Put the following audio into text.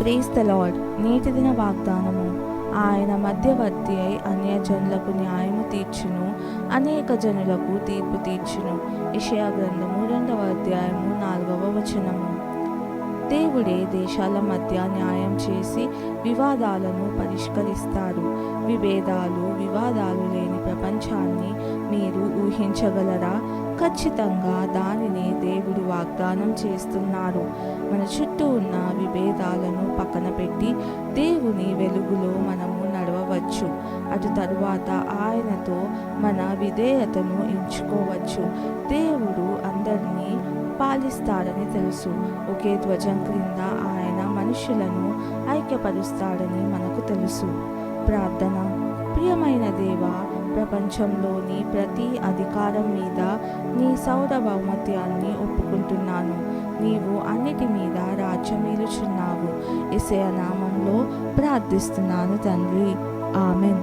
Praise the lord. నేటి దిన వాగ్దానము. ఆయన మధ్యవర్తి అయి అన్యజనులకు న్యాయము తీర్చును, అనేక జనులకు తీర్పు తీర్చును. యెషయా గ్రంథము 2వ అధ్యాయము 4వ వచనము. దేవుడే దేశాల మధ్య న్యాయం చేసి వివాదాలను పరిష్కరిస్తారు. వివాదాలు లేని ప్రపంచాన్ని మీరు ఊహించగలరా? ఖచ్చితంగా దానిని దేవుడు వాగ్దానం చేస్తున్నారు. మన చుట్టూ ఉన్న విభేదాలను పక్కన పెట్టి దేవుని వెలుగులో మనము నడవవచ్చు. అటు తరువాత ఆయనతో మన విధేయతను ఎంచుకోవచ్చు. దేవుడు అందరినీ పాలిస్తాడని తెలుసు. ఒకే ధ్వజం క్రింద ఆయన మనుషులను ఐక్యపరుస్తాడని మనకు తెలుసు. ప్రార్థన. ప్రియమైన దేవా, ప్రపంచంలోని ప్రతి అధికారం మీద నీ సార్వభౌమత్యాన్ని ఒప్పుకుంటున్నాను. నీవు అన్నిటి మీద రాజ్యమేలుచున్నావు. యేసయ్య నామంలో ప్రార్థిస్తున్నాను తండ్రి. ఆమెన్.